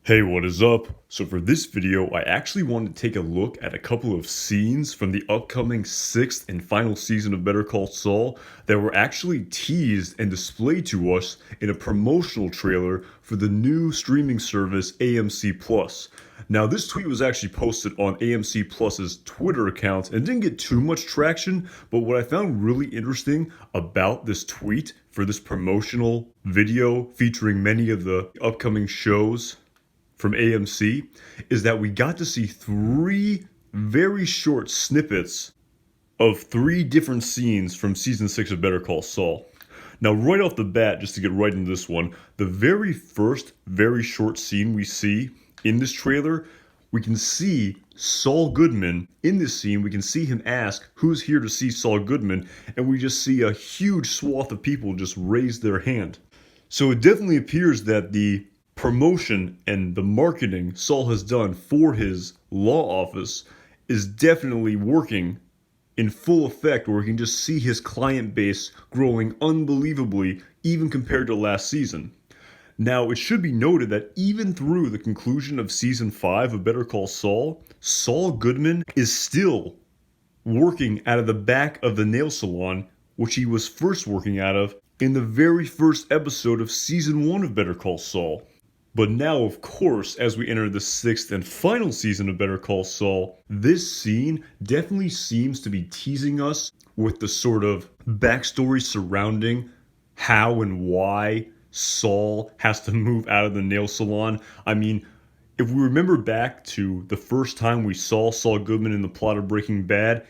Hey, what is up? So for this video, I actually wanted to take a look at a couple of scenes from the upcoming 6th and final season of Better Call Saul that were actually teased and displayed to us in a promotional trailer for the new streaming service AMC Plus. Now, this tweet was actually posted on AMC Plus's Twitter account and didn't get too much traction, but what I found really interesting about this tweet for this promotional video featuring many of the upcoming shows from AMC is that we got to see three very short snippets of three different scenes from season 6 of Better Call Saul. Now, right off the bat, just to get right into this one, the very first very short scene we see in this trailer, we can see Saul Goodman in this scene. We can see him ask, "Who's here to see Saul Goodman?" And we just see a huge swath of people just raise their hand. So it definitely appears that the promotion and the marketing Saul has done for his law office is definitely working in full effect, where we can just see his client base growing unbelievably, even compared to last season. Now, it should be noted that even through the conclusion of season 5 of Better Call Saul, Saul Goodman is still working out of the back of the nail salon, which he was first working out of in the very first episode of season 1 of Better Call Saul. But now, of course, as we enter the 6th and final season of Better Call Saul, this scene definitely seems to be teasing us with the sort of backstory surrounding how and why Saul has to move out of the nail salon. I mean, if we remember back to the first time we saw Saul Goodman in the plot of Breaking Bad,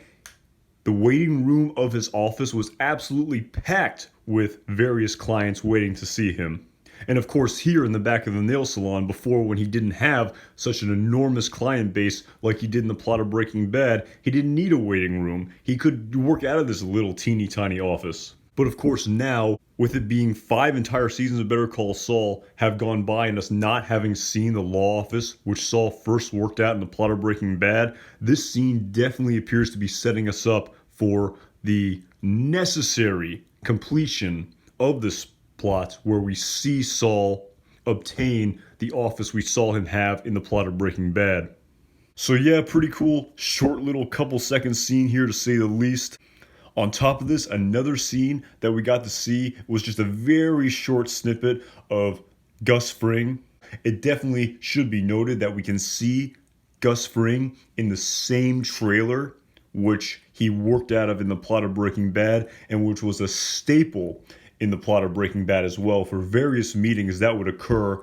the waiting room of his office was absolutely packed with various clients waiting to see him. And of course, here in the back of the nail salon, before, when he didn't have such an enormous client base like he did in the plot of Breaking Bad, he didn't need a waiting room. He could work out of this little teeny tiny office. But of course now, with it being 5 entire seasons of Better Call Saul have gone by and us not having seen the law office, which Saul first worked at in the plot of Breaking Bad, this scene definitely appears to be setting us up for the necessary completion of this plot, where we see Saul obtain the office we saw him have in the plot of Breaking Bad. So yeah, pretty cool, short little couple second scene here to say the least. On top of this, another scene that we got to see was just a very short snippet of Gus Fring. It definitely should be noted that we can see Gus Fring in the same trailer which he worked out of in the plot of Breaking Bad, and which was a staple in the plot of Breaking Bad as well, for various meetings that would occur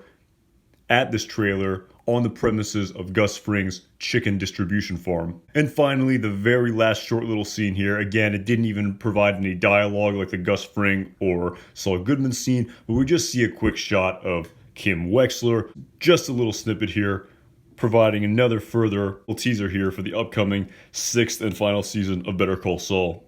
at this trailer on the premises of Gus Fring's chicken distribution farm. And finally, the very last short little scene here. Again, it didn't even provide any dialogue like the Gus Fring or Saul Goodman scene, but we just see a quick shot of Kim Wexler. Just a little snippet here, providing another further teaser here for the upcoming 6th and final season of Better Call Saul.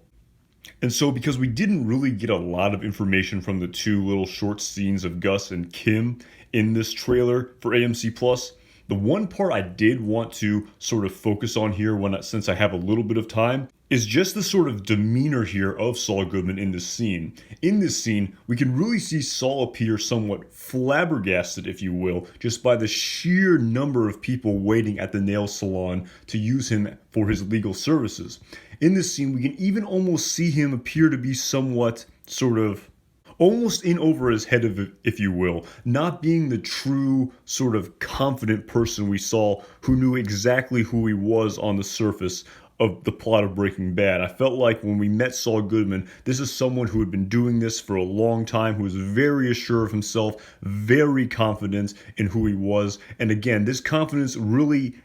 And so, because we didn't really get a lot of information from the two little short scenes of Gus and Kim in this trailer for AMC Plus, the one part I did want to sort of focus on here, since I have a little bit of time, is just the sort of demeanor here of Saul Goodman in this scene. In this scene, we can really see Saul appear somewhat flabbergasted, if you will, just by the sheer number of people waiting at the nail salon to use him for his legal services. In this scene, we can even almost see him appear to be somewhat sort of almost in over his head, if you will, not being the true sort of confident person we saw who knew exactly who he was on the surface of the plot of Breaking Bad. I felt like when we met Saul Goodman, this is someone who had been doing this for a long time, who was very assured of himself, very confident in who he was. And again, this confidence really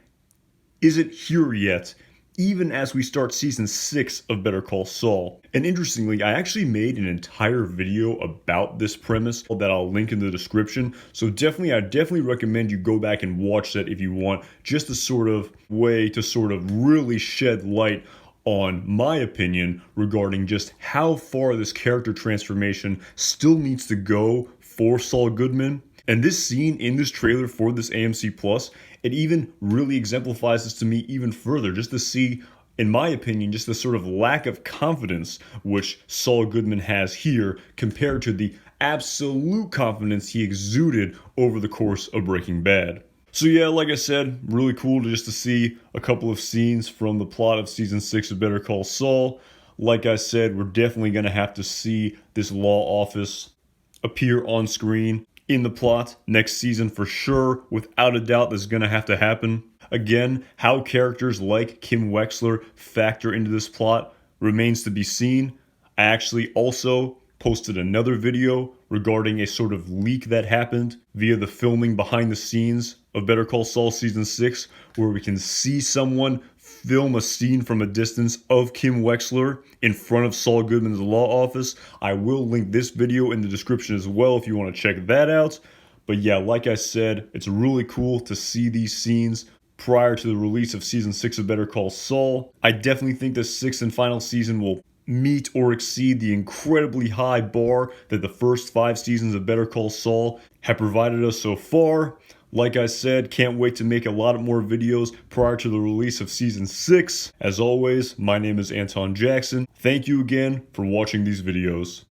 isn't here yet, even as we start season 6 of Better Call Saul. And interestingly, I actually made an entire video about this premise that I'll link in the description. So I definitely recommend you go back and watch that if you want, just a sort of way to sort of really shed light on my opinion regarding just how far this character transformation still needs to go for Saul Goodman. And this scene in this trailer for this AMC Plus, it even really exemplifies this to me even further, just to see, in my opinion, just the sort of lack of confidence which Saul Goodman has here compared to the absolute confidence he exuded over the course of Breaking Bad. So yeah, like I said, really cool just to see a couple of scenes from the plot of season 6 of Better Call Saul. Like I said, we're definitely going to have to see this law office appear on screen in the plot next season for sure. Without a doubt, this is going to have to happen. Again, how characters like Kim Wexler factor into this plot remains to be seen. I actually also posted another video regarding a sort of leak that happened via the filming behind the scenes of Better Call Saul season 6, where we can see someone film a scene from a distance of Kim Wexler in front of Saul Goodman's law office. I will link this video in the description as well if you want to check that out. But yeah, like I said, it's really cool to see these scenes prior to the release of season 6 of Better Call Saul. I definitely think the 6th and final season will meet or exceed the incredibly high bar that the first 5 seasons of Better Call Saul have provided us so far. Like I said, can't wait to make a lot more videos prior to the release of season 6. As always, my name is Anton Jackson. Thank you again for watching these videos.